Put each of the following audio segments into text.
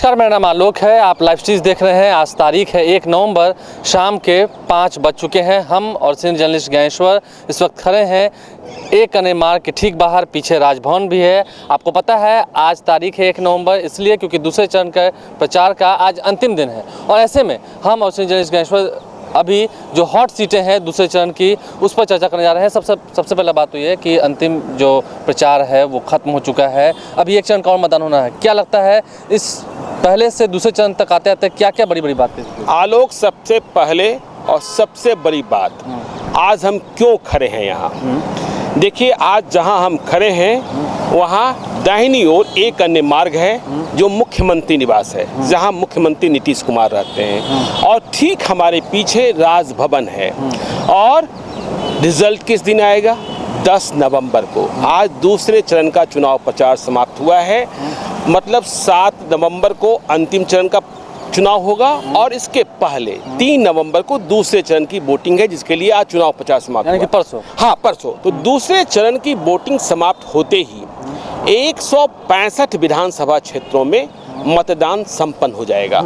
नमस्कार, मेरा नाम आलोक है। आप लाइव स्ट्रीज देख रहे हैं। आज तारीख है 1 नवंबर, शाम के 5 बज चुके हैं। हम और सीनियर जर्नलिस्ट ज्ञानेश्वर इस वक्त खड़े हैं एक कने मार्ग के ठीक बाहर। पीछे राजभवन भी है। आपको पता है आज तारीख है 1 नवंबर, इसलिए क्योंकि दूसरे चरण के प्रचार का आज अंतिम दिन है। और ऐसे में हम और सीनियर जर्नलिस्ट ज्ञानेश्वर अभी जो हॉट सीटें हैं दूसरे चरण की, उस पर चर्चा करने जा रहे हैं। सबसे पहला बात तो ये है कि अंतिम जो प्रचार है वो ख़त्म हो चुका है। अभी एक चरण का और मतदान होना है। क्या लगता है इस पहले से दूसरे चरण तक आते आते क्या क्या बड़ी बड़ी बातें? आलोक, सबसे पहले और सबसे बड़ी बात, आज हम क्यों खड़े हैं यहाँ? देखिए, आज जहाँ हम खड़े हैं वहाँ दाहिनी ओर एक अन्य मार्ग है जो मुख्यमंत्री निवास है, जहाँ मुख्यमंत्री नीतीश कुमार रहते हैं। और ठीक हमारे पीछे राजभवन है। और रिजल्ट किस दिन आएगा? 10 नवंबर को। आज दूसरे चरण का चुनाव प्रचार समाप्त हुआ है। मतलब 7 नवंबर को अंतिम चरण का चुनाव होगा और इसके पहले 3 नवंबर को दूसरे चरण की वोटिंग है, जिसके लिए आज चुनाव प्रचार समाप्त हुआ। यानी कि परसों? हाँ, परसों। तो दूसरे चरण की वोटिंग समाप्त होते ही 165 विधानसभा क्षेत्रों में मतदान संपन्न हो जाएगा।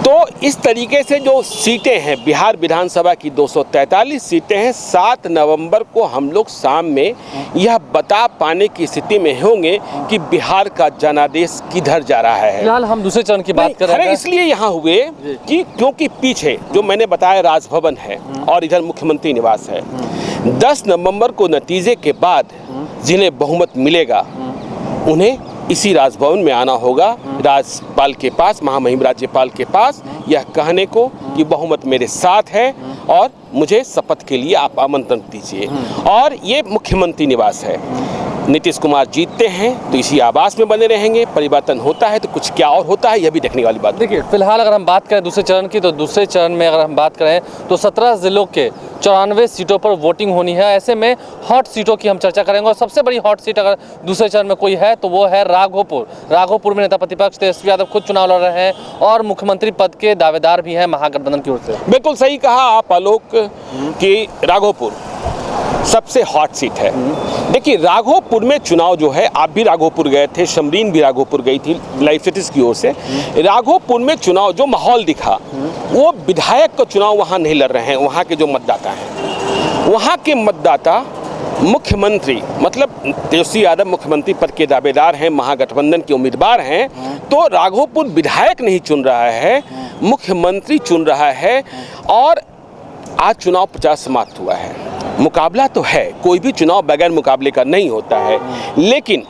तो इस तरीके से जो सीटें हैं, बिहार विधानसभा की 243 सीटें हैं, 7 नवंबर को हम लोग शाम में यह बता पाने की स्थिति में होंगे कि बिहार का जनादेश किधर जा रहा है। फिलहाल हम दूसरे चरण की बात कर रहे हैं। इसलिए यहाँ हुए कि क्योंकि पीछे जो मैंने बताया राजभवन है और इधर मुख्यमंत्री निवास है। 10 नवंबर को नतीजे के बाद जिन्हें बहुमत मिलेगा उन्हें इसी राजभवन में आना होगा, राज्यपाल के पास, महामहिम राज्यपाल के पास, यह कहने को कि बहुमत मेरे साथ है और मुझे शपथ के लिए आप आमंत्रण दीजिए। और ये मुख्यमंत्री निवास है। नीतीश कुमार जीतते हैं तो इसी आवास में बने रहेंगे, परिवर्तन होता है तो कुछ क्या और होता है, यह भी देखने वाली बात। देखिए, फिलहाल अगर हम बात करें दूसरे चरण की, तो दूसरे चरण में अगर हम बात करें तो 17 जिलों के 94 सीटों पर वोटिंग होनी है। ऐसे में हॉट सीटों की हम चर्चा करेंगे और सबसे बड़ी हॉट सीट अगर दूसरे चरण में कोई है तो वो है राघोपुर। राघोपुर में नेता प्रतिपक्ष तेजस्वी यादव खुद चुनाव लड़ रहे हैं और मुख्यमंत्री पद के दावेदार भी हैं महागठबंधन की ओर से। बिल्कुल सही कहा आप आलोक कि राघोपुर सबसे हॉट सीट है। देखिए, राघोपुर में चुनाव जो है, आप भी राघोपुर गए थे, शमरीन भी राघोपुर गई थी लाइव सिटीज की ओर से। राघोपुर में चुनाव जो माहौल दिखा, वो विधायक का चुनाव वहाँ नहीं लड़ रहे हैं। वहाँ के जो मतदाता हैं, वहाँ के मतदाता मुख्यमंत्री, मतलब तेजस्वी यादव मुख्यमंत्री पद के दावेदार हैं, महागठबंधन के उम्मीदवार हैं। तो राघोपुर विधायक नहीं चुन रहा है, मुख्यमंत्री चुन रहा है। और आज चुनाव प्रचार समाप्त हुआ है। मुकाबला तो है, कोई भी चुनाव बगैर मुकाबले का नहीं होता है। लेकिन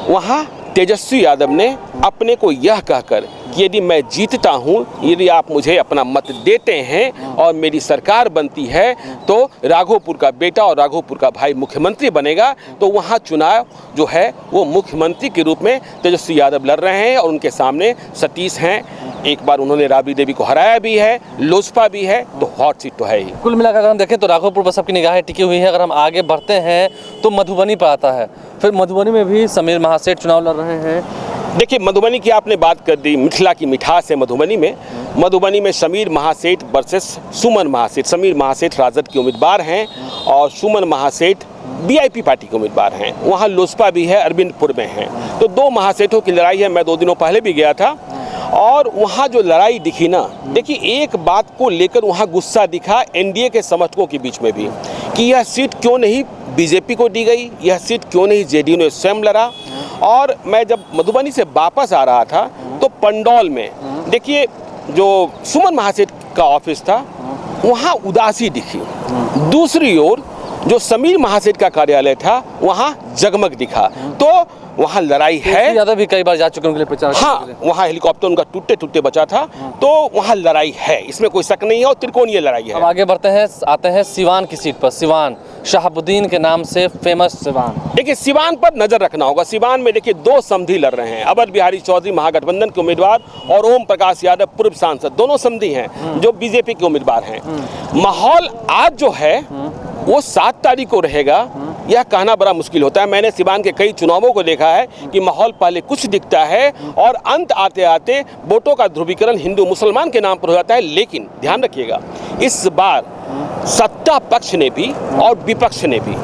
वहाँ तेजस्वी यादव ने अपने को यह कहकर कि यदि मैं जीतता हूँ, यदि आप मुझे अपना मत देते हैं और मेरी सरकार बनती है तो राघोपुर का बेटा और राघोपुर का भाई मुख्यमंत्री बनेगा। तो वहाँ चुनाव जो है वो मुख्यमंत्री के रूप में तेजस्वी यादव लड़ रहे हैं और उनके सामने सतीश हैं। एक बार उन्होंने राबड़ी देवी को हराया भी है, लोजपा भी है, तो हॉट सीट तो है ही। कुल मिलाकर अगर हम देखें तो राघोपुर पर सबकी निगाहें टिकी हुई है। अगर हम आगे बढ़ते हैं तो मधुबनी पर आता है। फिर मधुबनी में भी समीर महासेठ चुनाव लड़ रहे हैं। देखिए, मधुबनी की आपने बात कर दी, मिथिला की मिठास है मधुबनी में। मधुबनी में समीर महासेठ वर्सेस सुमन महासेठ। समीर महासेठ राजद के उम्मीदवार हैं और सुमन महासेठ वीआईपी पार्टी के उम्मीदवार हैं। वहाँ लोजपा भी है, अरविंदपुर में है। तो 2 महासेठों की लड़ाई है। मैं 2 दिनों पहले भी गया था और वहाँ जो लड़ाई दिखी ना, देखिए, एक बात को लेकर वहाँ गुस्सा दिखा एनडीए के समर्थकों के बीच में भी कि यह सीट क्यों नहीं बीजेपी को दी गई, यह सीट क्यों नहीं जेडीयू ने स्वयं लड़ा। और मैं जब मधुबनी से वापस आ रहा था तो पंडौल में देखिए जो सुमन महासेठ का ऑफिस था, वहाँ उदासी दिखी। दूसरी ओर जो समीर महासेठ का कार्यालय था वहाँ जगमग दिखा। तो वहाँ लड़ाई है। यादव भी कई बार जा चुके हैं उनके लिए प्रचार। हाँ, वहाँ हेलीकॉप्टर उनका टूटे बचा था। तो वहाँ लड़ाई है, इसमें कोई शक नहीं है और त्रिकोणीय लड़ाई है। अब आगे बढ़ते हैं, आते हैं सिवान की सीट पर। सिवान शहाबुद्दीन के नाम से फेमस सिवान। देखिए, सिवान पर नजर रखना होगा। सिवान में देखिए 2 समधी लड़ रहे हैं, अवध बिहारी चौधरी महागठबंधन के उम्मीदवार और ओम प्रकाश यादव पूर्व सांसद, दोनों समधी हैं जो बीजेपी के उम्मीदवार हैं। माहौल आज जो है वो 7 तारीख को रहेगा, यह कहना बड़ा मुश्किल होता है। मैंने सिवान के कई चुनावों को देखा है कि माहौल पहले कुछ दिखता है और अंत आते आते वोटों का ध्रुवीकरण हिंदू मुसलमान के नाम पर हो जाता है। लेकिन ध्यान रखिएगा, इस बार सत्ता पक्ष ने भी और विपक्ष ने भी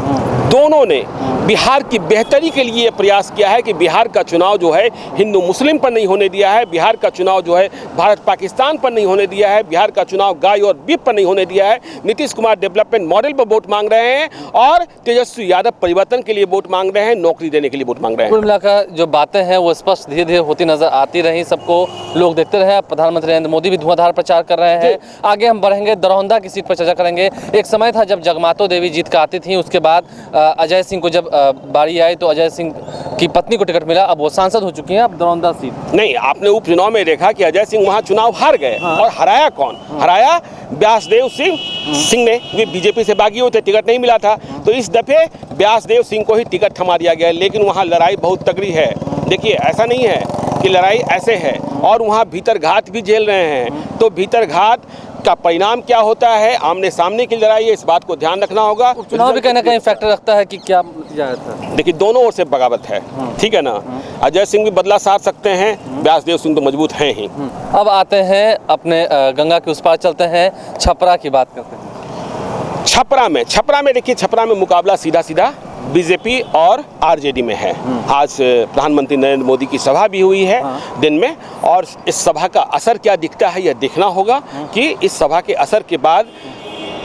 दोनों ने बिहार की बेहतरी के लिए प्रयास किया है कि बिहार का चुनाव जो है हिंदू मुस्लिम पर नहीं होने दिया है, बिहार का चुनाव जो है भारत पाकिस्तान पर नहीं होने दिया है, बिहार का चुनाव गाय और बीफ पर नहीं होने दिया है। नीतीश कुमार डेवलपमेंट मॉडल पर वोट मांग रहे हैं और तेजस्वी यादव परिवर्तन के लिए वोट मांग रहे हैं, नौकरी देने के लिए वोट मांग रहे हैं। कुल मिलाकर जो बातें हैं वो स्पष्ट धीरे धीरे होती नजर आती रही, सबको लोग देखते रहे। प्रधानमंत्री नरेंद्र मोदी भी धुआंधार प्रचार कर रहे हैं। आगे हम बढ़ेंगे, दरौंदा की सीट पर चर्चा करेंगे। एक समय था जब जगमातो देवी जीत कर आती थी, उसके बाद अजय सिंह को जब बारी आई तो अजय सिंह की पत्नी को टिकट मिला, अब वो सांसद हो चुकी हैं। अब दरौंदा सीट नहीं, आपने उपचुनाव में देखा कि अजय सिंह वहां चुनाव हार गए। और हराया कौन? हराया व्यासदेव सिंह ने, वे बीजेपी से बागी हुए थे, टिकट नहीं मिला था। तो इस दफे व्यासदेव सिंह को ही टिकट थमा दिया गया, लेकिन वहां लड़ाई बहुत तगड़ी है। देखिए, ऐसा नहीं है कि लड़ाई ऐसे है, और वहां भीतर घात भी झेल रहे हैं। तो भीतर घात का परिणाम क्या होता है, आमने सामने की लड़ाई है, इस बात को ध्यान रखना होगा। चुनाव भी कहीं ना कहीं फैक्टर रखता है कि क्या नतीजा आता है। देखिए, दोनों ओर से बगावत है, ठीक है ना। अजय सिंह भी बदला साध सकते हैं, व्यासदेव सिंह तो मजबूत हैं ही। अब आते हैं अपने गंगा के उस पार चलते हैं, छपरा की बात करते हैं। छपरा में देखिए, छपरा में मुकाबला सीधा सीधा बीजेपी और आरजेडी में है। आज प्रधानमंत्री नरेंद्र मोदी की सभा भी हुई है दिन में, और इस सभा का असर क्या दिखता है यह देखना होगा कि इस सभा के असर के बाद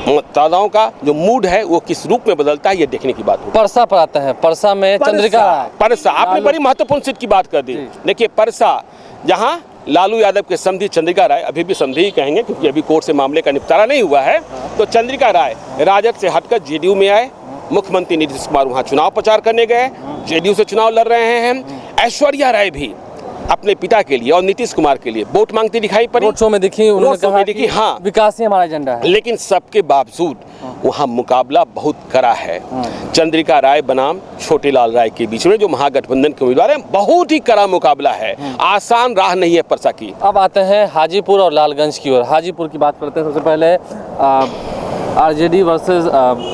मतदाताओं का जो मूड है वो किस रूप में बदलता है, ये देखने की बात होगी। परसा पर आते हैं, परसा में चंद्रिका राय। परसा, आपने बड़ी महत्वपूर्ण सीट की बात कर दी। देखिए, परसा जहाँ लालू यादव के समधी चंद्रिका राय, अभी भी समधी ही कहेंगे क्योंकि अभी कोर्ट से मामले का निपटारा नहीं हुआ है, तो चंद्रिका राय राजद से हटकर जेडीयू में आए। मुख्यमंत्री नीतीश कुमार वहां चुनाव प्रचार करने गए, जेडीयू से चुनाव लड़ रहे हैं। ऐश्वर्या राय भी अपने पिता के लिए और नीतीश कुमार के लिए वोट मांगती दिखाई पड़ी, रोड शो में दिखी, उन्होंने कहा कि हाँ, विकास ही हमारा एजेंडा है। लेकिन सबके बावजूद वहाँ मुकाबला बहुत कड़ा है। चंद्रिका राय बनाम छोटे लाल राय के बीच में जो महागठबंधन के उम्मीदवार हैं, बहुत ही कड़ा मुकाबला है, आसान राह नहीं है परसा की। अब आते हैं हाजीपुर और लालगंज की ओर। हाजीपुर की बात करते हैं। सबसे पहले आरजेडी वर्सेस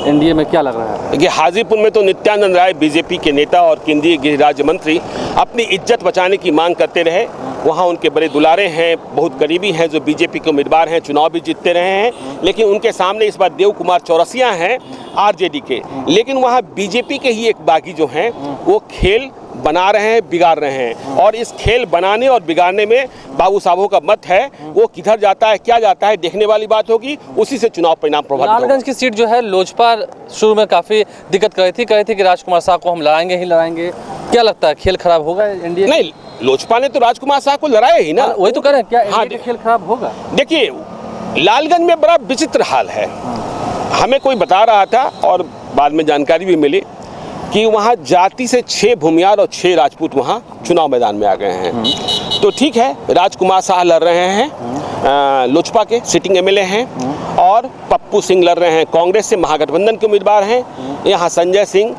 एनडीए में क्या लग रहा है? देखिए, हाजीपुर में तो नित्यानंद राय बीजेपी के नेता और केंद्रीय गृह राज्य मंत्री अपनी इज्जत बचाने की मांग करते रहे। वहाँ उनके बड़े दुलारे हैं, बहुत करीबी हैं, जो बीजेपी के उम्मीदवार हैं, चुनाव भी जीतते रहे हैं। लेकिन उनके सामने इस बार देव कुमार चौरसिया हैं आरजेडी के। लेकिन वहाँ बीजेपी के ही एक बागी जो हैं वो खेल बना रहे हैं, बिगाड़ रहे हैं, और इस खेल बनाने और बिगाड़ने में बाबू साहबों का मत है। वो किधर जाता है, क्या जाता है, देखने वाली बात होगी, उसी से चुनाव परिणाम प्रभावित होगा। लालगंज की सीट जो है, लोजपा शुरू में काफी दिक्कत कर रही थी कि राजकुमार साहब को हम लड़ाएंगे ही लड़ाएंगे। क्या लगता है, खेल खराब होगा एनडीए? नहीं, लोजपा ने तो राजकुमार साहब को लड़ाया ही ना। वही तो कह रहे हैं, क्या हाँ, एनडीए का खेल खराब होगा? देखिए, लालगंज में बड़ा विचित्र हाल है। हमें कोई बता रहा था और बाद में जानकारी भी मिली कि वहाँ जाति से 6 भूमियार और 6 राजपूत वहाँ चुनाव मैदान में आ गए हैं। तो ठीक है, राजकुमार शाह लड़ रहे हैं, लोजपा के सिटिंग एमएलए हैं, और पप्पू सिंह लड़ रहे हैं, कांग्रेस से महागठबंधन के उम्मीदवार हैं। यहाँ संजय सिंह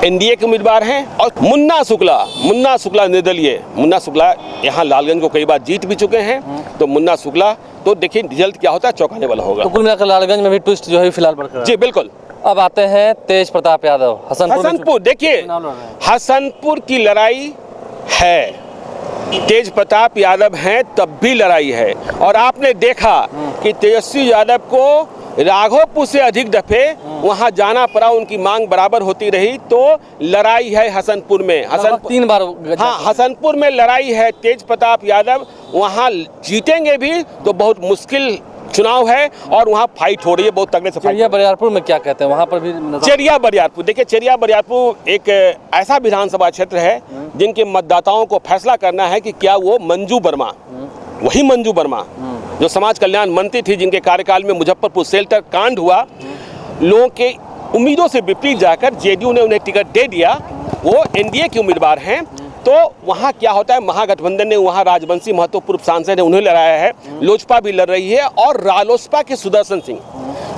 एनडीए के उम्मीदवार हैं, और मुन्ना शुक्ला निर्दलीय, मुन्ना शुक्ला यहाँ लालगंज को कई बार जीत भी चुके हैं। तो मुन्ना शुक्ला, तो देखिए रिजल्ट क्या होता है, चौंकाने वाला होगा। तो कुल मिलाकर लालगंज में भी ट्विस्ट जो है फिलहाल बढ़कर। जी बिल्कुल। अब आते हैं तेज प्रताप यादव, हसनपुर। देखिए, हसनपुर की लड़ाई है, तेज प्रताप यादव हैं तब भी लड़ाई है। और आपने देखा कि तेजस्वी यादव को राघोपुर से अधिक दफे वहां जाना पड़ा, उनकी मांग बराबर होती रही। तो लड़ाई है हसनपुर में, 3 बार। हाँ, हसनपुर में लड़ाई है। तेज प्रताप यादव वहां जीतेंगे भी तो बहुत मुश्किल चुनाव है, और वहाँ फाइट हो रही है, बहुत तगड़े से। चेरिया बरियारपुर में क्या कहते हैं, वहाँ पर भी चेरिया बरियारपुर, देखिए चेरिया बरियारपुर एक ऐसा विधानसभा क्षेत्र है जिनके मतदाताओं को फैसला करना है कि क्या वो मंजू वर्मा, वही मंजू वर्मा जो समाज कल्याण मंत्री थी, जिनके कार्यकाल में मुजफ्फरपुर शेल्टर कांड हुआ, लोगों के उम्मीदों से विपरीत जाकर जेडीयू ने उन्हें टिकट दे दिया। वो एनडीए के उम्मीदवार हैं। तो वहाँ क्या होता है, महागठबंधन ने वहाँ राजवंशी महतो पूर्व सांसद ने उन्हें लड़ाया है, लोजपा भी लड़ रही है, और रालोसपा के सुदर्शन सिंह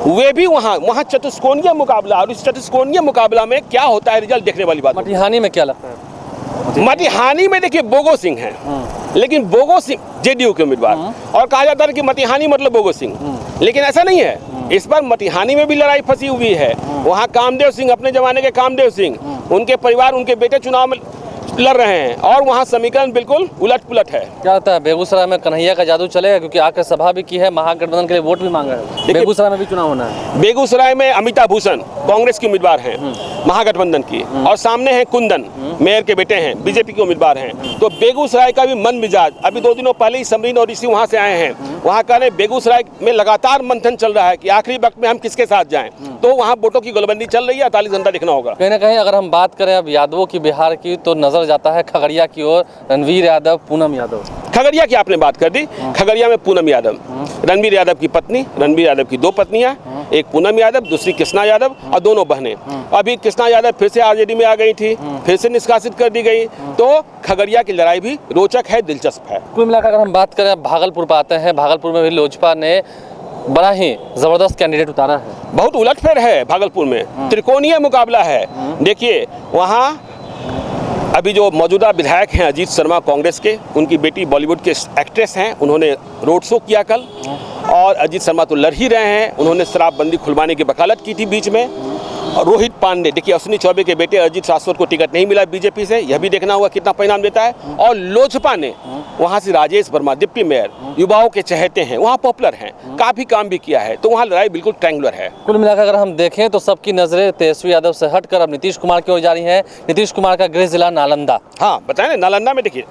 वे भी वहाँ चतुष्कोणीय मुकाबला। और इस चतुष्कोणीय मुकाबला में क्या होता है, रिजल्ट देखने वाली बात। मटिहानी में क्या लगता है? मटिहानी में देखिए बोगो सिंह हैं, लेकिन बोगो सिंह जेडीयू के उम्मीदवार, और कहा जाता है कि मटिहानी मतलब बोगो सिंह, लेकिन ऐसा नहीं है। इस बार मटिहानी में भी लड़ाई फंसी हुई है। वहाँ कामदेव सिंह, अपने जमाने के कामदेव सिंह, उनके परिवार, उनके बेटे चुनाव में लड़ रहे हैं और वहाँ समीकरण बिल्कुल उलट पुलट है। क्या लगता है बेगूसराय में कन्हैया का जादू चलेगा, क्योंकि आकर सभा भी की है, महागठबंधन के लिए वोट भी मांगा है, बेगूसराय में भी चुनाव होना है। बेगूसराय में अमिता भूषण कांग्रेस की उम्मीदवार हैं महागठबंधन की, और सामने हैं कुंदन मेयर के बेटे हैं बीजेपी के उम्मीदवार हैं। तो बेगूसराय का भी मन मिजाज, अभी 2 दिनों पहले ही समरीन और ऋषि वहाँ से आए हैं, वहाँ का बेगूसराय में लगातार मंथन चल रहा है कि आखिरी वक्त में हम किसके साथ जाएं। तो वहाँ वोटों की गोलबंदी चल रही है, 48 घंटा देखना होगा। कहीं ना कहीं अगर हम बात करें अब यादवों की बिहार की, तो नजर जाता है खगड़िया की ओर, रणवीर यादव, पूनम यादव। खगड़िया की आपने बात कर दी, खगड़िया में पूनम यादव, रणवीर यादव की पत्नी, रणवीर यादव की 2 पत्नियां, एक पूनम यादव, दूसरी कृष्णा यादव, और दोनों बहनें। अभी कृष्णा यादव फिर से आरजेडी में आ गई थी, फिर से निष्कासित कर दी गई। तो खगड़िया की लड़ाई भी रोचक है, दिलचस्प है। कुल मिलाकर अगर हम बात करें भागलपुर पर आते हैं, भागलपुर में भी लोजपा ने बड़ा ही जबरदस्त कैंडिडेट उतारा है। बहुत उलटफेर है भागलपुर में, त्रिकोणीय मुकाबला है। देखिए वहाँ अभी जो मौजूदा विधायक हैं अजीत शर्मा कांग्रेस के, उनकी बेटी बॉलीवुड के एक्ट्रेस हैं, उन्होंने रोड शो किया कल, और अजीत शर्मा तो लड़ ही रहे हैं। उन्होंने शराबबंदी खुलवाने की वकालत की थी बीच में। और रोहित पांडे, देखिए अश्विनी चौबे के बेटे अजीत शाश्वत को टिकट नहीं मिला बीजेपी से, यह भी देखना होगा कितना परिणाम देता है। और लोजपा ने वहाँ से राजेश वर्मा डिप्टी मेयर, युवाओं के चहेते हैं, वहाँ पॉपुलर हैं, काफ़ी काम भी किया है। तो वहाँ लड़ाई बिल्कुल ट्रायंगुलर है। कुल मिलाकर अगर हम देखें तो सबकी नजरें तेजस्वी यादव से हटकर अब नीतीश कुमार की ओर जा रही हैं। नीतीश कुमार का गृह जिला नालंदा। हाँ बताएं ना, नालंदा में देखिए,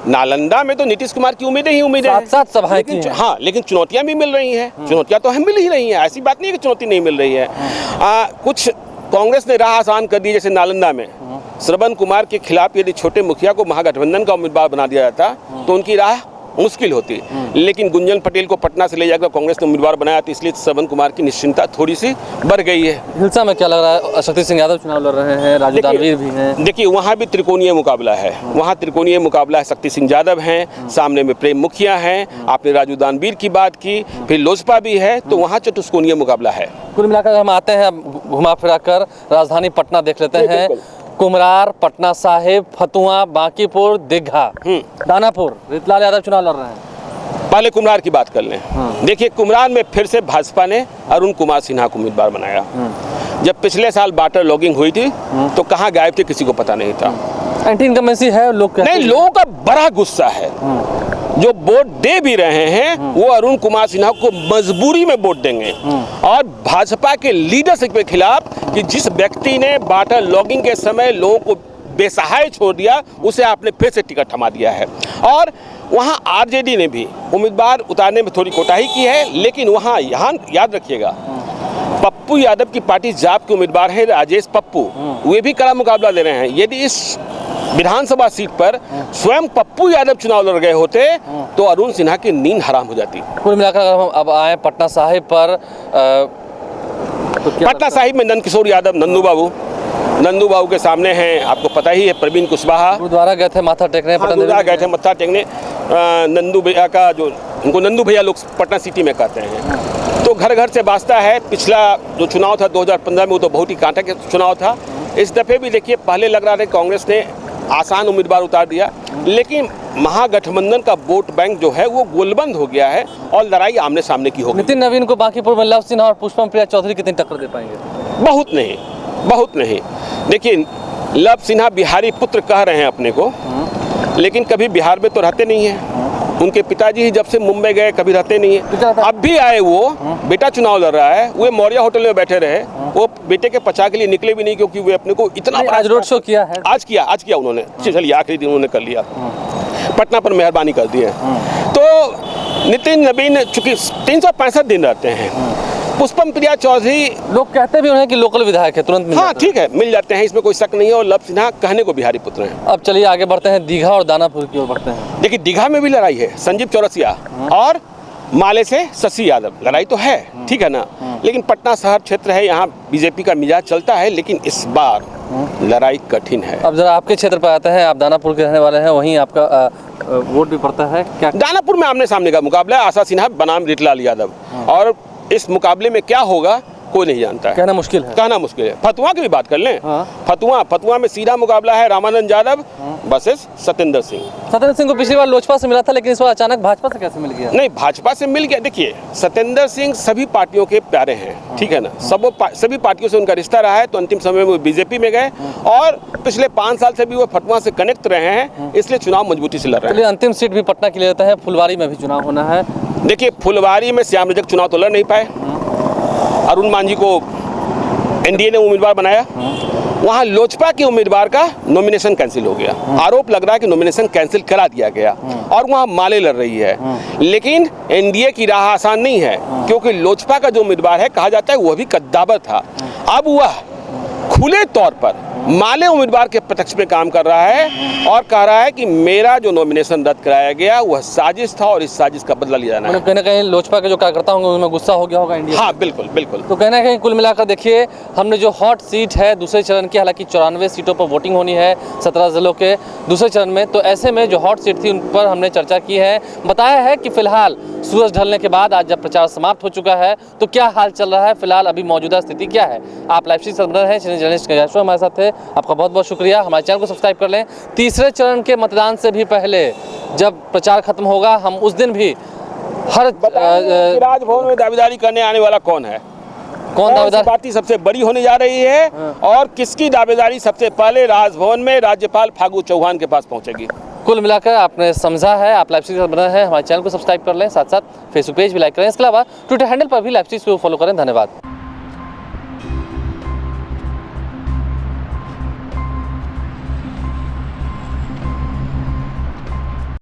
नालंदा में तो नीतीश कुमार की उम्मीदें ही उम्मीदें हैं। साथ सभाएं की हैं। हाँ, लेकिन चुनौतियां भी मिल रही हैं। चुनौतियां तो हमें मिल ही रही हैं, ऐसी बात नहीं है कि चुनौती नहीं मिल रही है। कुछ कांग्रेस ने राह आसान कर दी, जैसे नालंदा में श्रवण कुमार के खिलाफ यदि छोटे मुखिया को महागठबंधन का उम्मीदवार बना दिया जाता तो उनकी राह मुश्किल होती। लेकिन गुंजन पटेल को पटना से ले जाकर कांग्रेस ने उम्मीदवार बनाया, तो इसलिए श्रवण कुमार की निश्चिंतता थोड़ी सी बढ़ गई है। हिलसा में क्या लग रहा है, शक्ति सिंह यादव चुनाव लड़ रहे हैं, राजू दानवीर भी हैं। देखिए वहाँ भी त्रिकोणीय मुकाबला है, वहाँ त्रिकोणीय मुकाबला है। शक्ति सिंह यादव हैं, सामने में प्रेम मुखिया हैं, आपने राजू दानवीर की बात की, फिर लोजपा भी है, तो वहाँ चतुष्कोणीय मुकाबला है। कुल मिलाकर हम आते हैं घुमा फिरा कर राजधानी पटना देख लेते हैं। कुमरार, पटना साहिब, फतुहा, बांकीपुर, दीघा, दानापुर, रितलाल यादव चुनाव लड़ रहे हैं। पहले कुमरार की बात कर लें। देखिए कुमरार में फिर से भाजपा ने अरुण कुमार सिन्हा को उम्मीदवार बनाया। जब पिछले साल वाटर लॉगिंग हुई थी तो कहाँ गायब थे किसी को पता नहीं था। एंटी इनकम्बेंसी है, लोग नहीं, लोगों का बड़ा गुस्सा है। जो वोट दे भी रहे हैं वो अरुण कुमार सिन्हा को मजबूरी में वोट देंगे, और भाजपा के लीडरशिप के खिलाफ कि जिस व्यक्ति ने वाटर लॉगिंग के समय लोगों को बेसहाय छोड़ दिया, उसे आपने फिर से टिकट थमा दिया है। और वहाँ आरजेडी ने भी उम्मीदवार उतारने में थोड़ी कोताही की है, लेकिन वहाँ यहाँ याद रखिएगा पप्पू यादव की पार्टी जाप के उम्मीदवार है राजेश पप्पू, वे भी कड़ा मुकाबला दे रहे हैं। यदि इस विधानसभा सीट पर स्वयं पप्पू यादव चुनाव लड़ गए होते तो अरुण सिन्हा की नींद हराम हो जाती। कुल मिलाकर अगर हम अब आए पटना साहिब पर, तो पटना साहिब में नंदकिशोर यादव, नंदू बाबू के सामने हैं, आपको पता ही है, प्रवीण कुशवाहा गुरुद्वारा गए थे माथा टेकने, गुरुद्वारा गए थे मत्था टेकने। नंदू भैया का जो, उनको नंदू भैया लोग पटना सिटी में कहते हैं, तो घर घर से वास्ता है। पिछला जो चुनाव था 2015 में, वो तो बहुत ही कांटे का चुनाव था। इस दफ़े भी देखिए, पहले लग रहा था कांग्रेस ने आसान उम्मीदवार उतार दिया, लेकिन महागठबंधन का वोट बैंक जो है वो गोलबंद हो गया है और लड़ाई आमने सामने की होगी। नितिन नवीन को बांकीपुर में लव सिन्हा और पुष्पम प्रिया चौधरी कितनी टक्कर दे पाएंगे? बहुत नहीं। देखिए लव सिन्हा बिहारी पुत्र कह रहे हैं अपने को, लेकिन कभी बिहार में तो रहते नहीं हैं। उनके पिताजी ही जब से मुंबई गए कभी रहते नहीं है। अब भी आए, वो बेटा चुनाव लड़ रहा है, वे मौर्य होटल में बैठे रहे, वो बेटे के पचा के लिए निकले भी नहीं, क्योंकि वे अपने को इतना आज रोड शो किया है। आज किया उन्होंने, चलिए आखिरी दिन उन्होंने कर लिया, पटना पर मेहरबानी कर दी है। तो नितिन नवीन चूंकि 365 दिन रहते हैं, पुष्पम प्रिया चौधरी लोग कहते भी हैं कि लोकल विधायक है, तुरंत मिल हाँ ठीक है, मिल जाते हैं, इसमें कोई शक नहीं है। और लव सिन्हा कहने को बिहारी पुत्र हैं। अब चलिए आगे बढ़ते हैं, दीघा और दानापुर की ओर बढ़ते हैं। देखिए दीघा में भी लड़ाई है, संजीव चौरसिया और माले से शशि यादव, लड़ाई तो है, ठीक है ना। लेकिन पटना शहर क्षेत्र है, यहाँ बीजेपी का मिजाज चलता है, लेकिन इस बार लड़ाई कठिन है। अब जरा आपके क्षेत्र पर आते हैं, आप दानापुर के रहने वाले हैं, वहीं आपका वोट भी पड़ता है क्या? दानापुर में आमने सामने का मुकाबला है, आशा सिन्हा बनाम रितलाल यादव। और इस मुकाबले में क्या होगा कोई नहीं जानता है, कहना मुश्किल है। कहना मुश्किल है। फतुआ की भी बात कर लें, हाँ। फतुआ में सीधा मुकाबला है रामानंद यादव वर्सेस सत्येंद्र सिंह। सत्येंद्र सिंह को पिछली बार लोजपा से मिला था, लेकिन इस बार अचानक भाजपा से कैसे मिल गया? नहीं, भाजपा से मिल गया। देखिए, सत्येंद्र सिंह सभी पार्टियों के प्यारे हैं, ठीक है ना, सभी पार्टियों से उनका रिश्ता रहा है, तो अंतिम समय में वो बीजेपी में गए और पिछले 5 साल से भी वो फतुआ से कनेक्ट रहे हैं, इसलिए चुनाव मजबूती से लड़ रहे हैं। अंतिम सीट भी पटना के लिए रहता है, फुलवारी में भी चुनाव होना है। देखिए, फुलवारी में श्याम रजक चुनाव तो लड़ नहीं पाए, अरुण मांझी को एनडीए ने उम्मीदवार बनाया, वहाँ लोजपा के उम्मीदवार का नॉमिनेशन कैंसिल हो गया। आरोप लग रहा है कि नॉमिनेशन कैंसिल करा दिया गया और वहाँ माले लड़ रही है। लेकिन एनडीए की राह आसान नहीं है, क्योंकि लोजपा का जो उम्मीदवार है, कहा जाता है वह भी कद्दावर था। अब वह खुले तौर पर माले उम्मीदवार के प्रत्यक्ष में काम कर रहा है और कह रहा है कि मेरा जो नॉमिनेशन रद्द कराया गया वह साजिश था और इस साजिश का बदला लिया जाना है। कहीं ना कहीं लोजपा के जो कार्यकर्ता होंगे उनमें गुस्सा हो गया होगा इंडिया। हाँ, बिल्कुल बिल्कुल। तो कहना कहीं कुल मिलाकर देखिए, हमने जो हॉट सीट है दूसरे चरण की, हालांकि 94 सीटों पर वोटिंग होनी है 17 जिलों के दूसरे चरण में, तो ऐसे में जो हॉट सीट थी उन पर हमने चर्चा की है। बताया है कि फिलहाल सूरज ढलने के बाद आज जब प्रचार समाप्त हो चुका है तो क्या हाल चल रहा है, फिलहाल अभी मौजूदा स्थिति क्या है। आप लाइव स्ट्रीम से बन रहे हैं, जर्नलिस्ट गैंगस्टर हमारे साथ है, आपका बहुत बहुत शुक्रिया। हमारे चैनल को सब्सक्राइब कर लें। तीसरे चरण के मतदान से भी पहले जब प्रचार खत्म होगा, हम उस दिन भी हर राजभवन में दावेदारी करने आने वाला कौन है, कौन दावेदार पार्टी सबसे बड़ी होने जा रही है और किसकी दावेदारी सबसे पहले राजभवन में राज्यपाल फागू चौहान के पास पहुंचेगी। कुल मिलाकर आपने समझा है। आप लाइव स्ट्रीम से बना है, हमारे चैनल को सब्सक्राइब कर लें, साथ साथ फेसबुक पेज भी लाइक करें, इसके अलावा ट्विटर हैंडल पर भी लाइव स्ट्रीम को फॉलो करें। धन्यवाद।